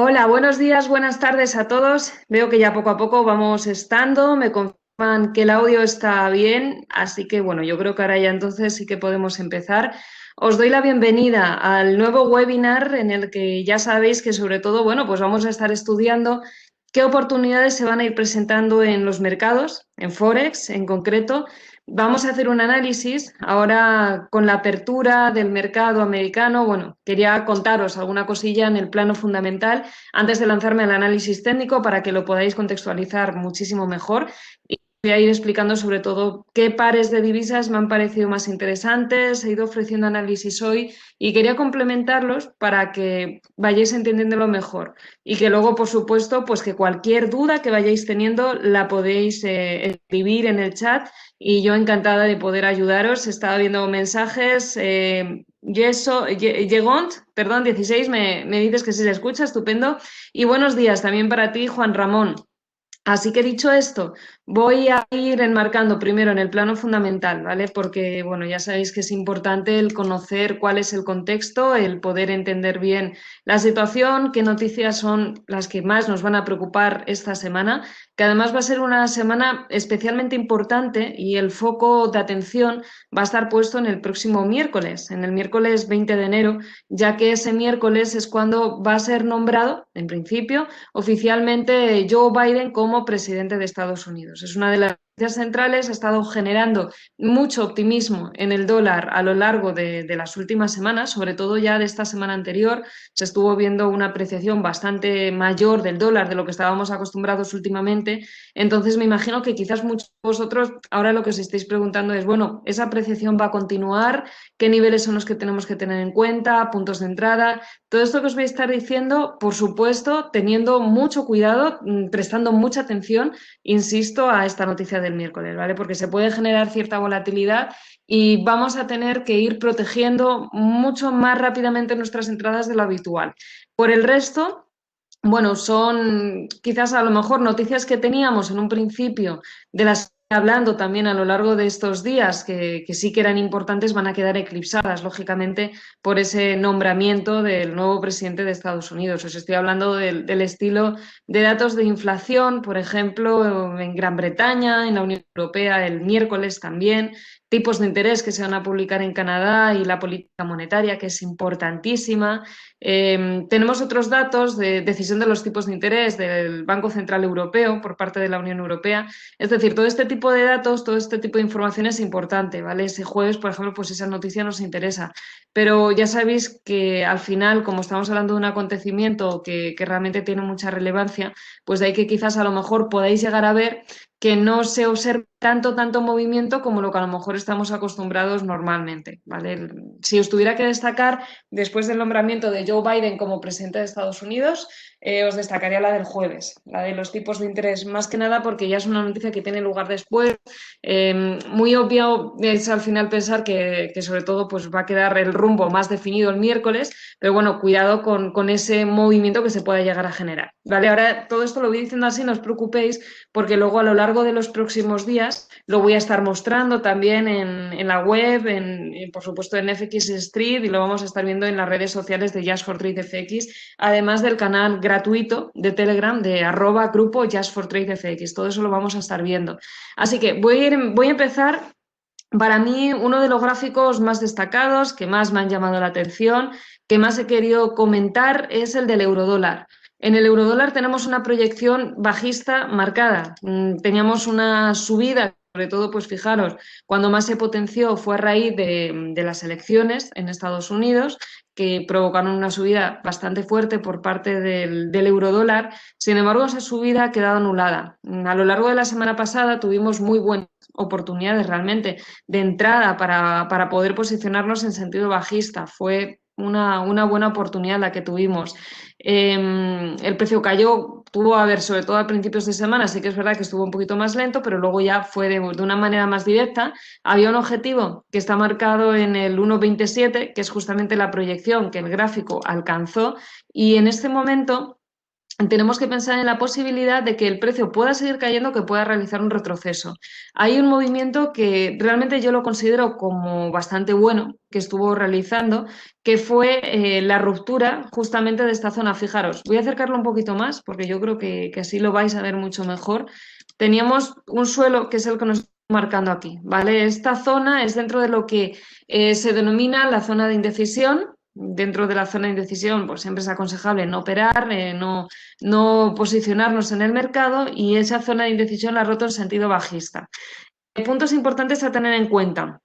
Hola, buenos días, buenas tardes a todos. Veo que ya poco a poco vamos estando, me confirman que el audio está bien, así que bueno, yo creo que ahora ya entonces sí que podemos empezar. Os doy la bienvenida al nuevo webinar en el que ya sabéis que sobre todo, bueno, pues vamos a estar estudiando qué oportunidades se van a ir presentando en los mercados, en Forex en concreto. Vamos a hacer un análisis ahora con la apertura del mercado americano. Bueno, quería contaros alguna cosilla en el plano fundamental antes de lanzarme al análisis técnico para que lo podáis contextualizar muchísimo mejor. Y voy a ir explicando sobre todo qué pares de divisas me han parecido más interesantes. He ido ofreciendo análisis hoy y quería complementarlos para que vayáis entendiéndolo mejor. Y que luego, por supuesto, pues que cualquier duda que vayáis teniendo la podéis escribir en el chat y yo encantada de poder ayudaros. Estaba viendo mensajes. Yegont, perdón, 16, me dices que sí se escucha, estupendo. Y buenos días también para ti, Juan Ramón. Así que dicho esto, voy a ir enmarcando primero en el plano fundamental, ¿vale? Porque, bueno, ya sabéis que es importante el conocer cuál es el contexto, el poder entender bien la situación, qué noticias son las que más nos van a preocupar esta semana, que además va a ser una semana especialmente importante y el foco de atención va a estar puesto en el próximo miércoles, en el miércoles 20 de enero, ya que ese miércoles es cuando va a ser nombrado, en principio, oficialmente Joe Biden como presidente de Estados Unidos. Es una de las noticias centrales, ha estado generando mucho optimismo en el dólar a lo largo de las últimas semanas, sobre todo ya de esta semana anterior. Se estuvo viendo una apreciación bastante mayor del dólar de lo que estábamos acostumbrados últimamente. Entonces me imagino que quizás muchos de vosotros ahora lo que os estáis preguntando es, bueno, ¿esa apreciación va a continuar? ¿Qué niveles son los que tenemos que tener en cuenta? ¿Puntos de entrada? Todo esto que os voy a estar diciendo, por supuesto, teniendo mucho cuidado, prestando mucha atención, insisto, a esta noticia del miércoles, ¿vale? Porque se puede generar cierta volatilidad y vamos a tener que ir protegiendo mucho más rápidamente nuestras entradas de lo habitual. Por el resto, bueno, son quizás a lo mejor noticias que teníamos en un principio, de las que hablando también a lo largo de estos días, que sí que eran importantes, van a quedar eclipsadas, lógicamente, por ese nombramiento del nuevo presidente de Estados Unidos. Os estoy hablando del estilo de datos de inflación, por ejemplo, en Gran Bretaña, en la Unión Europea el miércoles también, tipos de interés que se van a publicar en Canadá y la política monetaria, que es importantísima. Tenemos otros datos de decisión de los tipos de interés del Banco Central Europeo por parte de la Unión Europea. Es decir, todo este tipo de datos, todo este tipo de información es importante, ¿vale? Ese jueves, por ejemplo, pues esa noticia nos interesa. Pero ya sabéis que al final, como estamos hablando de un acontecimiento que realmente tiene mucha relevancia, pues de ahí que quizás a lo mejor podáis llegar a ver que no se observa tanto movimiento como lo que a lo mejor estamos acostumbrados normalmente, ¿vale? Si os tuviera que destacar, después del nombramiento de Joe Biden como presidente de Estados Unidos, os destacaría la del jueves, la de los tipos de interés, más que nada porque ya es una noticia que tiene lugar después. Muy obvio es al final pensar que sobre todo pues, va a quedar el rumbo más definido el miércoles, pero bueno, cuidado con ese movimiento que se pueda llegar a generar. ¿Vale? Ahora todo esto lo voy diciendo así, no os preocupéis, porque luego a lo largo de los próximos días lo voy a estar mostrando también en la web, por supuesto en FX Street y lo vamos a estar viendo en las redes sociales de Just for Trade FX, además del canal gratuito de Telegram de @grupo Just for Trade FX. Todo eso lo vamos a estar viendo. Así que voy a empezar. Para mí, uno de los gráficos más destacados, que más me han llamado la atención, que más he querido comentar, es el del eurodólar. En el eurodólar tenemos una proyección bajista marcada. Teníamos una subida, sobre todo, pues fijaros, cuando más se potenció fue a raíz de las elecciones en Estados Unidos, que provocaron una subida bastante fuerte por parte del eurodólar. Sin embargo, esa subida ha quedado anulada. A lo largo de la semana pasada tuvimos muy buenas oportunidades realmente de entrada para poder posicionarnos en sentido bajista. Fue una buena oportunidad la que tuvimos. El precio cayó, tuvo a ver, sobre todo a principios de semana, sí que es verdad que estuvo un poquito más lento, pero luego ya fue de una manera más directa. Había un objetivo que está marcado en el 1,27, que es justamente la proyección que el gráfico alcanzó, y en este momento tenemos que pensar en la posibilidad de que el precio pueda seguir cayendo, que pueda realizar un retroceso. Hay un movimiento que realmente yo lo considero como bastante bueno, que estuvo realizando, que fue la ruptura justamente de esta zona. Fijaros, voy a acercarlo un poquito más porque yo creo que así lo vais a ver mucho mejor. Teníamos un suelo que es el que nos está marcando aquí, ¿vale? Esta zona es dentro de lo que se denomina la zona de indecisión. Dentro de la zona de indecisión, pues siempre es aconsejable no operar, no posicionarnos en el mercado, y esa zona de indecisión la ha roto en sentido bajista. Puntos importantes a tener en cuenta.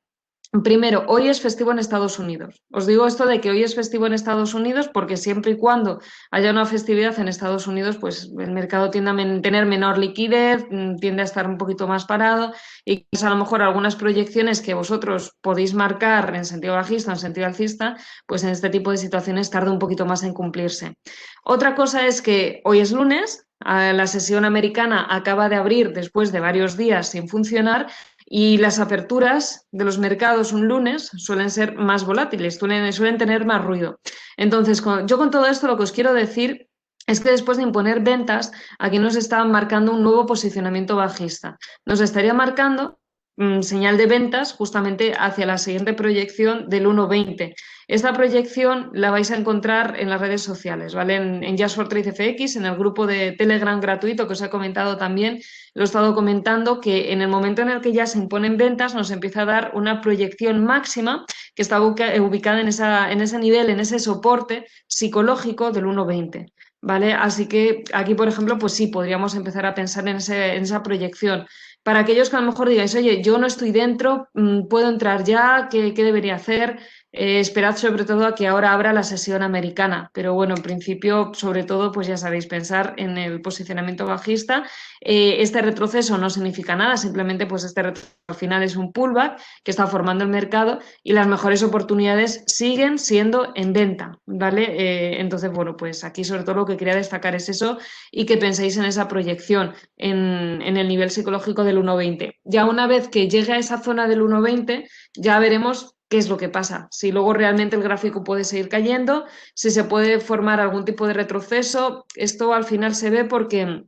Primero, hoy es festivo en Estados Unidos. Os digo esto de que hoy es festivo en Estados Unidos porque siempre y cuando haya una festividad en Estados Unidos, pues el mercado tiende a tener menor liquidez, tiende a estar un poquito más parado, y a lo mejor algunas proyecciones que vosotros podéis marcar en sentido bajista o en sentido alcista, pues en este tipo de situaciones tarda un poquito más en cumplirse. Otra cosa es que hoy es lunes, la sesión americana acaba de abrir después de varios días sin funcionar, y las aperturas de los mercados un lunes suelen ser más volátiles, suelen tener más ruido. Entonces, yo con todo esto lo que os quiero decir es que después de imponer ventas, aquí nos está marcando un nuevo posicionamiento bajista. Nos estaría marcando señal de ventas justamente hacia la siguiente proyección del 1.20. Esta proyección la vais a encontrar en las redes sociales, ¿vale? En Just for Trade FX, en el grupo de Telegram gratuito que os he comentado también, lo he estado comentando, que en el momento en el que ya se imponen ventas nos empieza a dar una proyección máxima que está ubicada en ese nivel, en ese soporte psicológico del 1.20. ¿Vale? Así que aquí, por ejemplo, pues sí, podríamos empezar a pensar en esa proyección. Para aquellos que a lo mejor digáis, oye, yo no estoy dentro, ¿puedo entrar ya? ¿Qué debería hacer? Esperad sobre todo a que ahora abra la sesión americana, pero bueno, en principio, sobre todo, pues ya sabéis, pensar en el posicionamiento bajista. Este retroceso no significa nada, simplemente pues este retroceso al final es un pullback que está formando el mercado, y las mejores oportunidades siguen siendo en venta, ¿vale? Entonces, bueno, pues aquí sobre todo lo que quería destacar es eso, y que penséis en esa proyección, en el nivel psicológico del 1.20. Ya una vez que llegue a esa zona del 1.20, ya veremos qué es lo que pasa, si luego realmente el gráfico puede seguir cayendo, si se puede formar algún tipo de retroceso. Esto al final se ve porque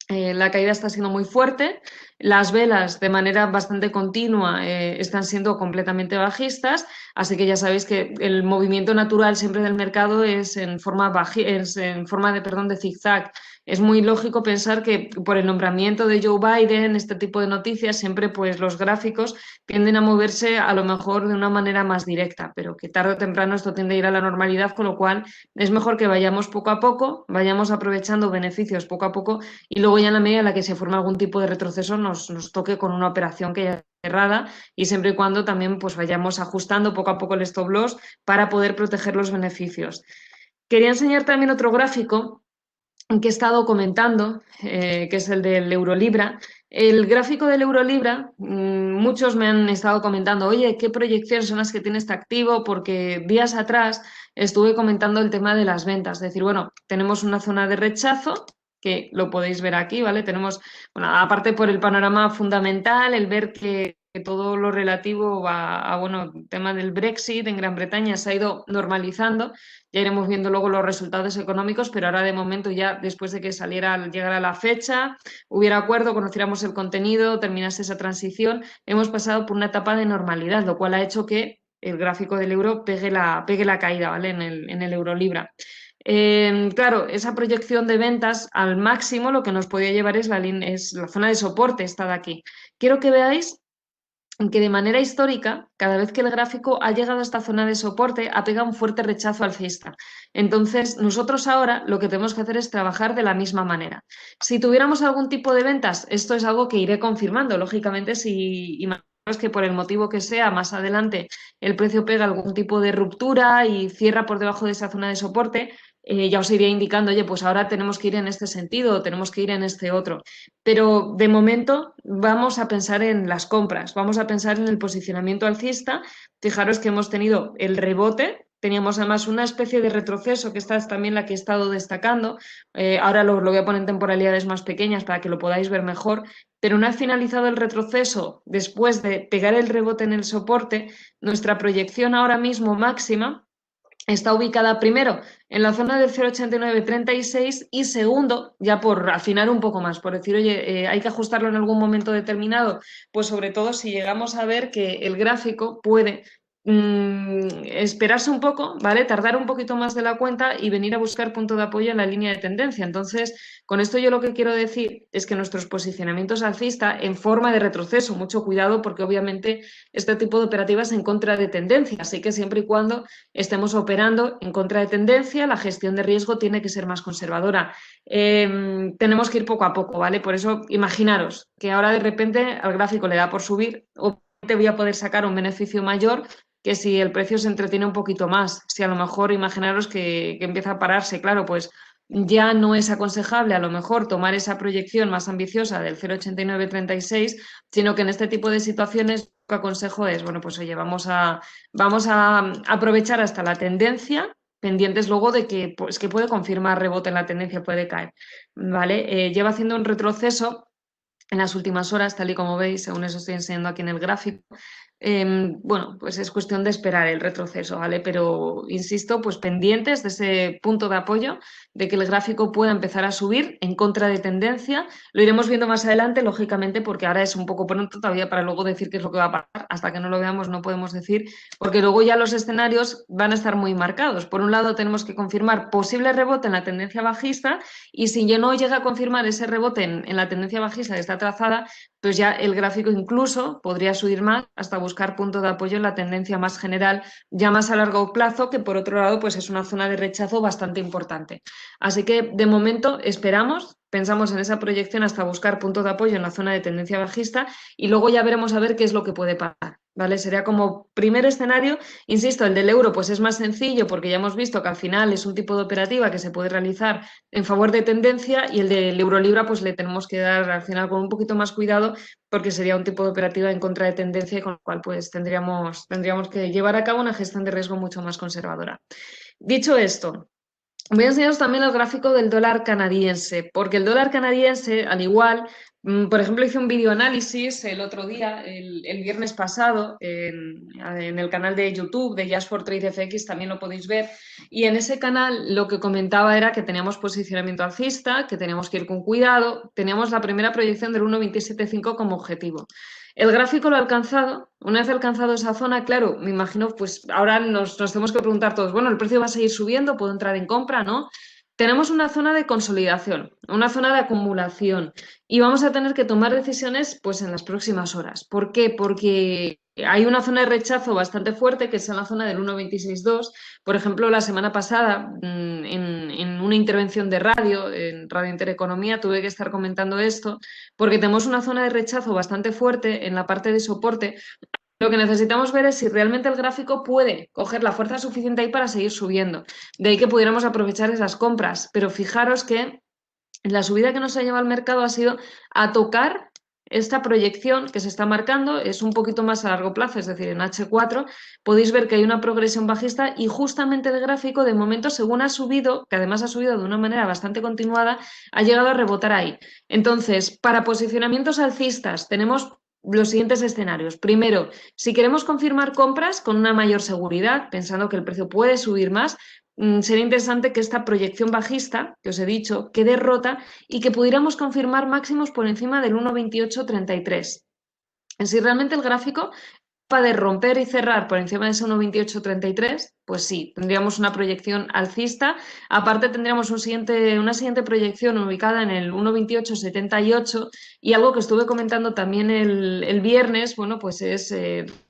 la caída está siendo muy fuerte, las velas de manera bastante continua están siendo completamente bajistas, así que ya sabéis que el movimiento natural siempre del mercado es en forma, de zigzag. Es muy lógico pensar que por el nombramiento de Joe Biden, este tipo de noticias, siempre pues los gráficos tienden a moverse a lo mejor de una manera más directa, pero que tarde o temprano esto tiende a ir a la normalidad, con lo cual es mejor que vayamos poco a poco, vayamos aprovechando beneficios poco a poco, y luego ya en la medida en la que se forma algún tipo de retroceso nos toque con una operación que ya es cerrada, y siempre y cuando también pues vayamos ajustando poco a poco el stop loss para poder proteger los beneficios. Quería enseñar también otro gráfico que he estado comentando, que es el del Eurolibra. El gráfico del Eurolibra, muchos me han estado comentando, oye, ¿qué proyecciones son las que tiene este activo? Porque días atrás estuve comentando el tema de las ventas. Es decir, bueno, tenemos una zona de rechazo, que lo podéis ver aquí, ¿vale? Tenemos, bueno, aparte por el panorama fundamental, el ver que todo lo relativo bueno, el tema del Brexit en Gran Bretaña se ha ido normalizando. Ya iremos viendo luego los resultados económicos, pero ahora de momento, ya después de que llegara la fecha, hubiera acuerdo, conociéramos el contenido, terminase esa transición, hemos pasado por una etapa de normalidad, lo cual ha hecho que el gráfico del euro pegue la caída, ¿vale? En el Eurolibra. Claro, esa proyección de ventas al máximo lo que nos podía llevar es la zona de soporte, esta de aquí. Quiero que veáis que de manera histórica, cada vez que el gráfico ha llegado a esta zona de soporte, ha pegado un fuerte rechazo alcista. Entonces, nosotros ahora lo que tenemos que hacer es trabajar de la misma manera. Si tuviéramos algún tipo de ventas, esto es algo que iré confirmando, lógicamente, si imaginamos que por el motivo que sea, más adelante el precio pega algún tipo de ruptura y cierra por debajo de esa zona de soporte, ya os iría indicando, oye, pues ahora tenemos que ir en este sentido, tenemos que ir en este otro. Pero de momento vamos a pensar en las compras, vamos a pensar en el posicionamiento alcista. Fijaros que hemos tenido el rebote, teníamos además una especie de retroceso, que esta es también la que he estado destacando. Ahora lo voy a poner en temporalidades más pequeñas para que lo podáis ver mejor, pero una vez finalizado el retroceso, después de pegar el rebote en el soporte, nuestra proyección ahora mismo máxima está ubicada primero en la zona del 0,8936 y segundo, ya por afinar un poco más, por decir, oye, hay que ajustarlo en algún momento determinado, pues sobre todo si llegamos a ver que el gráfico puede esperarse un poco, ¿vale? Tardar un poquito más de la cuenta y venir a buscar punto de apoyo en la línea de tendencia. Entonces, con esto yo lo que quiero decir es que nuestros posicionamientos alcista en forma de retroceso, mucho cuidado porque obviamente este tipo de operativas en contra de tendencia, así que siempre y cuando estemos operando en contra de tendencia, la gestión de riesgo tiene que ser más conservadora. Tenemos que ir poco a poco, ¿vale? Por eso, imaginaros que ahora de repente al gráfico le da por subir, obviamente voy a poder sacar un beneficio mayor que si el precio se entretiene un poquito más. Si a lo mejor imaginaros que empieza a pararse, claro, pues ya no es aconsejable a lo mejor tomar esa proyección más ambiciosa del 0,8936, sino que en este tipo de situaciones lo que aconsejo es, bueno, pues oye, vamos a aprovechar hasta la tendencia, pendientes luego de que, pues, que puede confirmar rebote en la tendencia, puede caer, ¿vale? Lleva haciendo un retroceso en las últimas horas, tal y como veis, según eso estoy enseñando aquí en el gráfico. Bueno, pues es cuestión de esperar el retroceso, ¿vale? Pero insisto, pues pendientes de ese punto de apoyo, de que el gráfico pueda empezar a subir en contra de tendencia. Lo iremos viendo más adelante, lógicamente, porque ahora es un poco pronto todavía para luego decir qué es lo que va a pasar. Hasta que no lo veamos no podemos decir, porque luego ya los escenarios van a estar muy marcados. Por un lado, tenemos que confirmar posible rebote en la tendencia bajista y si ya no llega a confirmar ese rebote en la tendencia bajista que está trazada, pues ya el gráfico incluso podría subir más hasta buscar punto de apoyo en la tendencia más general, ya más a largo plazo, que por otro lado pues es una zona de rechazo bastante importante. Así que de momento esperamos, pensamos en esa proyección hasta buscar punto de apoyo en la zona de tendencia bajista y luego ya veremos a ver qué es lo que puede pasar. ¿Vale? Sería como primer escenario, insisto, el del euro pues es más sencillo porque ya hemos visto que al final es un tipo de operativa que se puede realizar en favor de tendencia y el del euro libra pues le tenemos que dar al final con un poquito más cuidado porque sería un tipo de operativa en contra de tendencia y con lo cual pues tendríamos que llevar a cabo una gestión de riesgo mucho más conservadora. Dicho esto, voy a enseñaros también el gráfico del dólar canadiense, porque el dólar canadiense, al igual, por ejemplo, hice un video análisis el otro día, el viernes pasado, en el canal de YouTube de Just for Trade FX, también lo podéis ver, y en ese canal lo que comentaba era que teníamos posicionamiento alcista, que teníamos que ir con cuidado, teníamos la primera proyección del 1,275 como objetivo. El gráfico lo ha alcanzado. Una vez alcanzado esa zona, claro, me imagino, pues ahora nos tenemos que preguntar todos, bueno, ¿el precio va a seguir subiendo? ¿Puedo entrar en compra? ¿No? Tenemos una zona de consolidación, una zona de acumulación y vamos a tener que tomar decisiones pues en las próximas horas. ¿Por qué? Porque hay una zona de rechazo bastante fuerte que es en la zona del 1,262. Por ejemplo, la semana pasada en una intervención de radio, en Radio Intereconomía, tuve que estar comentando esto porque tenemos una zona de rechazo bastante fuerte en la parte de soporte. Lo que necesitamos ver es si realmente el gráfico puede coger la fuerza suficiente ahí para seguir subiendo. De ahí que pudiéramos aprovechar esas compras. Pero fijaros que la subida que nos ha llevado al mercado ha sido a tocar esta proyección que se está marcando, es un poquito más a largo plazo, es decir, en H4 podéis ver que hay una progresión bajista y justamente el gráfico de momento, según ha subido, que además ha subido de una manera bastante continuada, ha llegado a rebotar ahí. Entonces, para posicionamientos alcistas tenemos los siguientes escenarios. Primero, si queremos confirmar compras con una mayor seguridad, pensando que el precio puede subir más, sería interesante que esta proyección bajista, que os he dicho, quede rota y que pudiéramos confirmar máximos por encima del 1,2833. Si realmente el gráfico capaz de romper y cerrar por encima de ese 1,2833, pues sí, tendríamos una proyección alcista. Aparte tendríamos una siguiente proyección ubicada en el 1,2878 y algo que estuve comentando también el viernes, bueno, pues es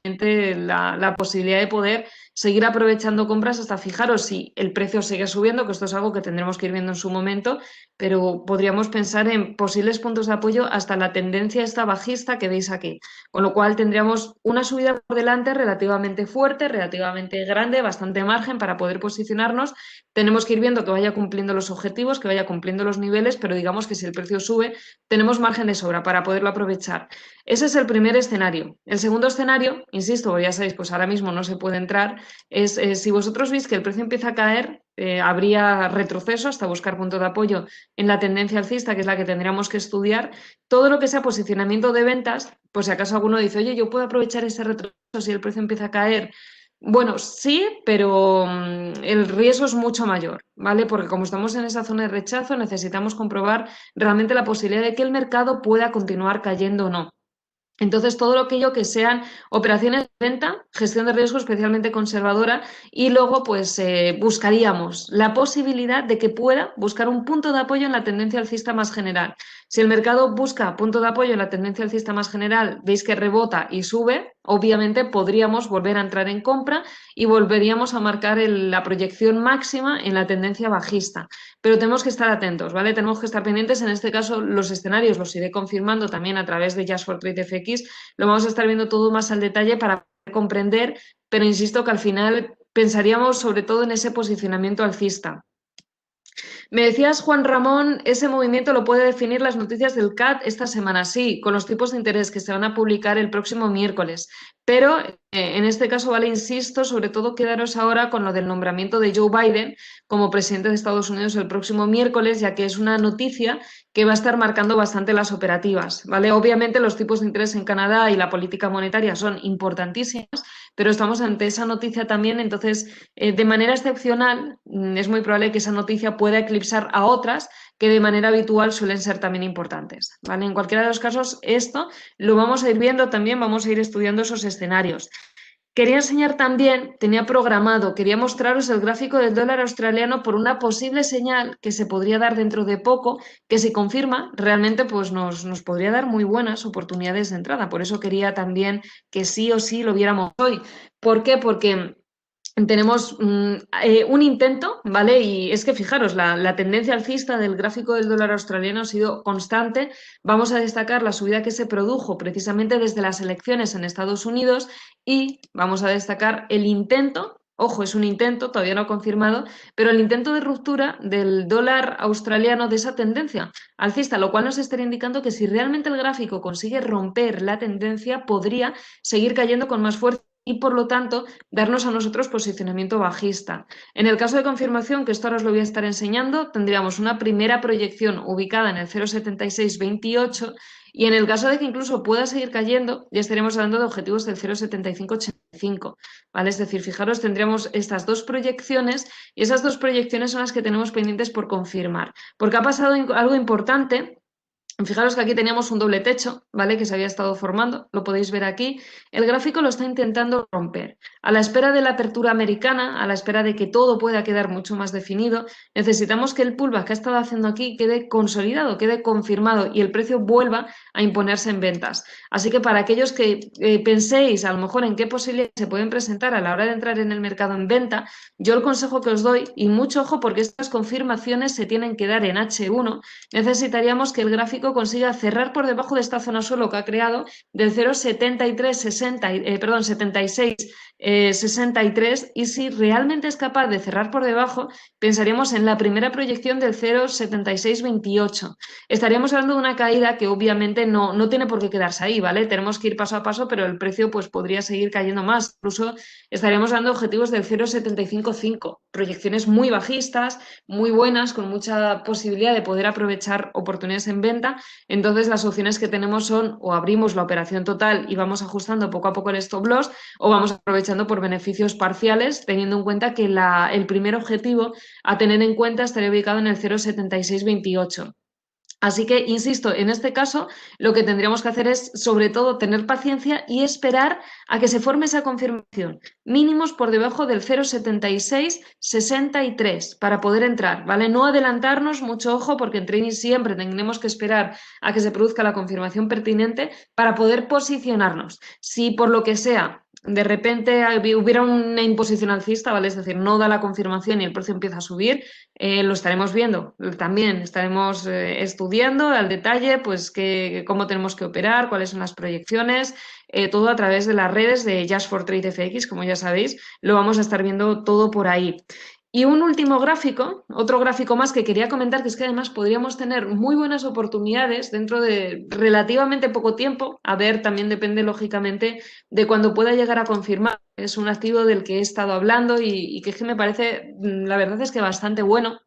la posibilidad de poder seguir aprovechando compras hasta fijaros si el precio sigue subiendo, que esto es algo que tendremos que ir viendo en su momento, pero podríamos pensar en posibles puntos de apoyo hasta la tendencia esta bajista que veis aquí. Con lo cual tendríamos una subida por delante relativamente fuerte, relativamente grande, bastante margen para poder posicionarnos. Tenemos que ir viendo que vaya cumpliendo los objetivos, que vaya cumpliendo los niveles, pero digamos que si el precio sube, tenemos margen de sobra para poderlo aprovechar. Ese es el primer escenario. El segundo escenario, insisto, ya sabéis, pues ahora mismo no se puede entrar, es si vosotros veis que el precio empieza a caer, habría retroceso hasta buscar punto de apoyo en la tendencia alcista, que es la que tendríamos que estudiar. Todo lo que sea posicionamiento de ventas, pues si acaso alguno dice, oye, yo puedo aprovechar ese retroceso si el precio empieza a caer, Bueno, sí, pero el riesgo es mucho mayor, ¿vale? Porque como estamos en esa zona de rechazo, necesitamos comprobar realmente la posibilidad de que el mercado pueda continuar cayendo o no. Entonces, todo aquello que sean operaciones de venta, gestión de riesgo especialmente conservadora y luego pues buscaríamos la posibilidad de que pueda buscar un punto de apoyo en la tendencia alcista más general. Si el mercado busca punto de apoyo en la tendencia alcista más general, veis que rebota y sube, obviamente podríamos volver a entrar en compra y volveríamos a marcar la proyección máxima en la tendencia bajista. Pero tenemos que estar atentos, ¿vale? Tenemos que estar pendientes. En este caso, los escenarios los iré confirmando también a través de Just for Trade FX. Lo vamos a estar viendo todo más al detalle para comprender, pero insisto que al final pensaríamos sobre todo en ese posicionamiento alcista. Me decías, Juan Ramón, ese movimiento lo puede definir las noticias del CAT esta semana, sí, con los tipos de interés que se van a publicar el próximo miércoles. Pero en este caso, vale, insisto, sobre todo quedaros ahora con lo del nombramiento de Joe Biden como presidente de Estados Unidos el próximo miércoles, ya que es una noticia que va a estar marcando bastante las operativas, ¿vale? Obviamente los tipos de interés en Canadá y la política monetaria son importantísimas, pero estamos ante esa noticia también, entonces, de manera excepcional, es muy probable que esa noticia pueda eclipsar a otras que de manera habitual suelen ser también importantes, ¿vale? En cualquiera de los casos, esto lo vamos a ir viendo también, vamos a ir estudiando esos escenarios. Quería enseñar también, tenía programado, quería mostraros el gráfico del dólar australiano por una posible señal que se podría dar dentro de poco, que si confirma, realmente pues nos podría dar muy buenas oportunidades de entrada. Por eso quería también que sí o sí lo viéramos hoy. ¿Por qué? Porque tenemos un intento, ¿vale? Y es que fijaros, la tendencia alcista del gráfico del dólar australiano ha sido constante. Vamos a destacar la subida que se produjo precisamente desde las elecciones en Estados Unidos y vamos a destacar el intento, ojo, es un intento, todavía no confirmado, pero el intento de ruptura del dólar australiano de esa tendencia alcista, lo cual nos estaría indicando que si realmente el gráfico consigue romper la tendencia, podría seguir cayendo con más fuerza y por lo tanto darnos a nosotros posicionamiento bajista. En el caso de confirmación, que esto ahora os lo voy a estar enseñando, tendríamos una primera proyección ubicada en el 0,7628 y en el caso de que incluso pueda seguir cayendo, ya estaríamos hablando de objetivos del 0,7585, ¿vale? Es decir, fijaros, tendríamos estas dos proyecciones y esas dos proyecciones son las que tenemos pendientes por confirmar, porque ha pasado algo importante. Fijaros que aquí teníamos un doble techo, ¿vale? Que se había estado formando, lo podéis ver aquí. El gráfico lo está intentando romper. A la espera de la apertura americana, a la espera de que todo pueda quedar mucho más definido, necesitamos que el pullback que ha estado haciendo aquí quede consolidado, quede confirmado y el precio vuelva a imponerse en ventas. Así que para aquellos que penséis a lo mejor en qué posibilidades se pueden presentar a la hora de entrar en el mercado en venta, yo el consejo que os doy, y mucho ojo porque estas confirmaciones se tienen que dar en H1, necesitaríamos que el gráfico consiga cerrar por debajo de esta zona suelo que ha creado del 0,7663 y si realmente es capaz de cerrar por debajo, pensaríamos en la primera proyección del 0,7628. Estaríamos hablando de una caída que obviamente no tiene por qué quedarse ahí, ¿vale? Tenemos que ir paso a paso, pero el precio pues podría seguir cayendo más. Incluso estaríamos dando objetivos del 0,755, proyecciones muy bajistas, muy buenas, con mucha posibilidad de poder aprovechar oportunidades en venta. Entonces, las opciones que tenemos son o abrimos la operación total y vamos ajustando poco a poco el stop loss o vamos aprovechando por beneficios parciales, teniendo en cuenta que el primer objetivo a tener en cuenta estaría ubicado en el 0,7628. Así que, insisto, en este caso lo que tendríamos que hacer es, sobre todo, tener paciencia y esperar a que se forme esa confirmación. Mínimos por debajo del 0,7663 para poder entrar, ¿vale? No adelantarnos, mucho ojo, porque en trading siempre tendremos que esperar a que se produzca la confirmación pertinente para poder posicionarnos. Si por lo que sea de repente hubiera una imposición alcista, ¿vale? Es decir, no da la confirmación y el precio empieza a subir, lo estaremos viendo. También estaremos estudiando al detalle pues cómo tenemos que operar, cuáles son las proyecciones, todo a través de las redes de Just for Trade FX, como ya sabéis, lo vamos a estar viendo todo por ahí. Y un último gráfico, otro gráfico más que quería comentar, que es que además podríamos tener muy buenas oportunidades dentro de relativamente poco tiempo. A ver, también depende lógicamente de cuando pueda llegar a confirmar. Es un activo del que he estado hablando y que me parece, la verdad es que bastante bueno.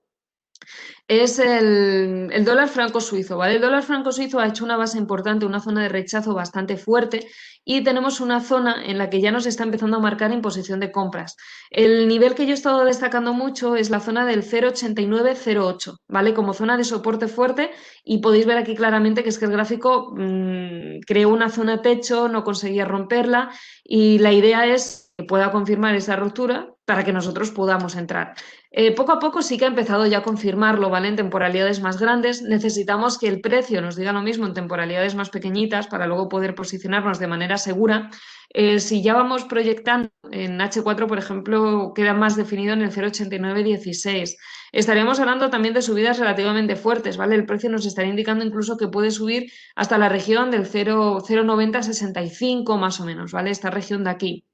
Es el dólar franco suizo, ¿vale? El dólar franco suizo ha hecho una base importante, una zona de rechazo bastante fuerte y tenemos una zona en la que ya nos está empezando a marcar en posición de compras. El nivel que yo he estado destacando mucho es la zona del 0,8908, ¿vale? Como zona de soporte fuerte y podéis ver aquí claramente que es que el gráfico creó una zona techo, no conseguía romperla y la idea es que pueda confirmar esa ruptura para que nosotros podamos entrar. Poco a poco sí que ha empezado ya a confirmarlo, ¿vale? En temporalidades más grandes. Necesitamos que el precio nos diga lo mismo en temporalidades más pequeñitas para luego poder posicionarnos de manera segura. Si ya vamos proyectando en H4, por ejemplo, queda más definido en el 0,8916. Estaríamos hablando también de subidas relativamente fuertes, ¿vale? El precio nos estaría indicando incluso que puede subir hasta la región del 0,9065 más o menos, ¿vale? Esta región de aquí.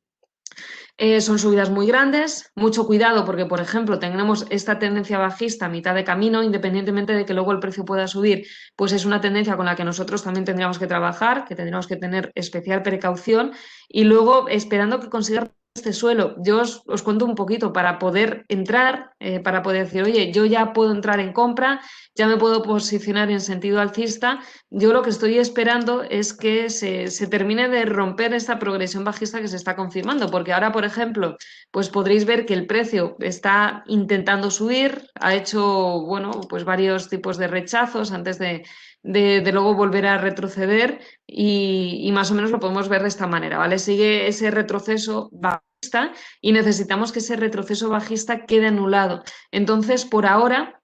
Son subidas muy grandes, mucho cuidado porque, por ejemplo, tenemos esta tendencia bajista a mitad de camino, independientemente de que luego el precio pueda subir, pues es una tendencia con la que nosotros también tendríamos que trabajar, que tendríamos que tener especial precaución y luego esperando que consiga este suelo. Yo os cuento un poquito para poder entrar, para poder decir, oye, yo ya puedo entrar en compra, ya me puedo posicionar en sentido alcista. Yo lo que estoy esperando es que se termine de romper esta progresión bajista que se está confirmando, porque ahora, por ejemplo, pues podréis ver que el precio está intentando subir, ha hecho, bueno, pues varios tipos de rechazos antes de luego volver a retroceder y más o menos lo podemos ver de esta manera, ¿vale? Sigue ese retroceso bajista y necesitamos que ese retroceso bajista quede anulado. Entonces, por ahora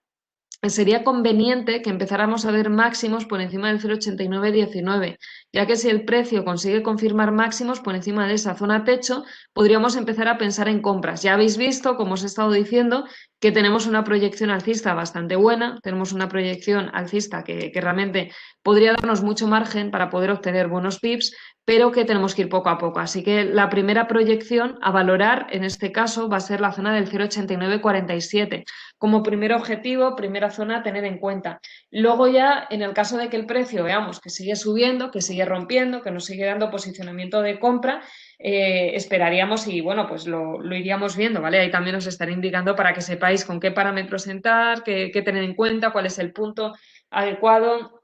sería conveniente que empezáramos a ver máximos por encima del 0,8919, ya que si el precio consigue confirmar máximos por encima de esa zona techo, podríamos empezar a pensar en compras. Ya habéis visto, como os he estado diciendo, que tenemos una proyección alcista bastante buena, tenemos una proyección alcista que realmente podría darnos mucho margen para poder obtener buenos pips, pero que tenemos que ir poco a poco. Así que la primera proyección a valorar en este caso va a ser la zona del 0,8947 como primer objetivo, primera zona a tener en cuenta. Luego ya, en el caso de que el precio veamos que sigue subiendo, que sigue rompiendo, que nos sigue dando posicionamiento de compra, esperaríamos y bueno, pues lo iríamos viendo, ¿vale? Ahí también os estaré indicando para que sepáis con qué parámetros entrar, qué tener en cuenta, cuál es el punto adecuado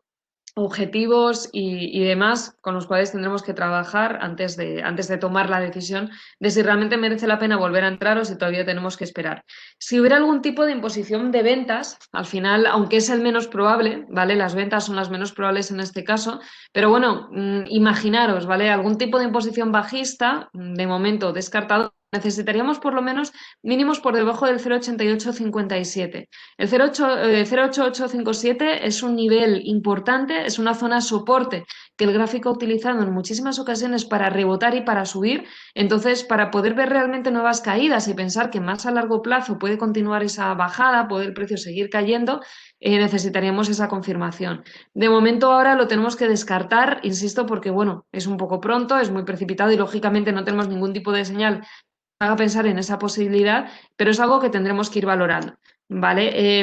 objetivos y demás con los cuales tendremos que trabajar antes de tomar la decisión de si realmente merece la pena volver a entrar o si todavía tenemos que esperar. Si hubiera algún tipo de imposición de ventas, al final, aunque es el menos probable, ¿vale? Las ventas son las menos probables en este caso, pero bueno, imaginaros, ¿vale? Algún tipo de imposición bajista, de momento descartado, necesitaríamos por lo menos mínimos por debajo del 0,8857. El 0,8857 es un nivel importante, es una zona soporte que el gráfico ha utilizado en muchísimas ocasiones para rebotar y para subir. Entonces, para poder ver realmente nuevas caídas y pensar que más a largo plazo puede continuar esa bajada, puede el precio seguir cayendo, necesitaríamos esa confirmación. De momento ahora lo tenemos que descartar, insisto, porque bueno, es un poco pronto, es muy precipitado y lógicamente no tenemos ningún tipo de señal haga pensar en esa posibilidad, pero es algo que tendremos que ir valorando. ¿Vale?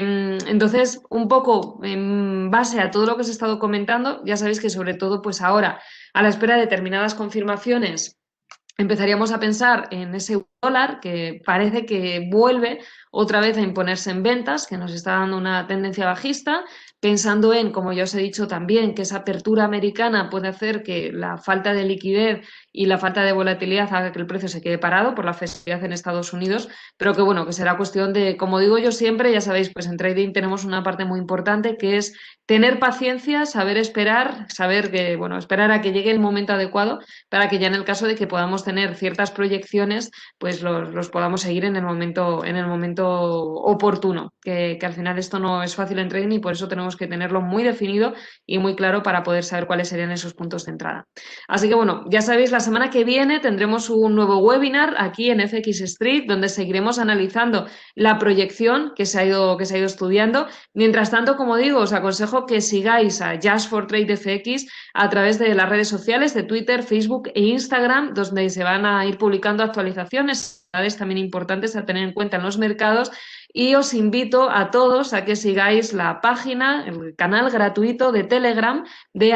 Entonces, un poco en base a todo lo que os he estado comentando, ya sabéis que sobre todo, pues ahora, a la espera de determinadas confirmaciones, empezaríamos a pensar en ese dólar que parece que vuelve otra vez a imponerse en ventas, que nos está dando una tendencia bajista, pensando en, como ya os he dicho también, que esa apertura americana puede hacer que la falta de liquidez y la falta de volatilidad haga que el precio se quede parado por la festividad en Estados Unidos, pero que bueno, que será cuestión de, como digo yo siempre, ya sabéis, pues en trading tenemos una parte muy importante que es tener paciencia, saber esperar, saber que, bueno, esperar a que llegue el momento adecuado para que ya en el caso de que podamos tener ciertas proyecciones, pues los podamos seguir en el momento oportuno, que al final esto no es fácil en trading y por eso tenemos que tenerlo muy definido y muy claro para poder saber cuáles serían esos puntos de entrada. Así que bueno, ya sabéis, la semana que viene tendremos un nuevo webinar aquí en FX Street, donde seguiremos analizando la proyección que se ha ido estudiando. Mientras tanto, como digo, os aconsejo que sigáis a Just for Trade FX a través de las redes sociales de Twitter, Facebook e Instagram, donde se van a ir publicando actualizaciones también importantes a tener en cuenta en los mercados y os invito a todos a que sigáis la página, el canal gratuito de Telegram de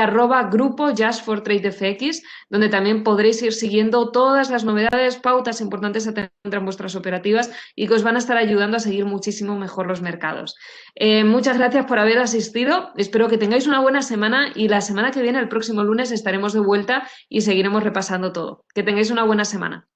@grupo Just for Trade FX, donde también podréis ir siguiendo todas las novedades, pautas importantes a tener en vuestras operativas y que os van a estar ayudando a seguir muchísimo mejor los mercados. Muchas gracias por haber asistido, espero que tengáis una buena semana y la semana que viene, el próximo lunes, estaremos de vuelta y seguiremos repasando todo. Que tengáis una buena semana.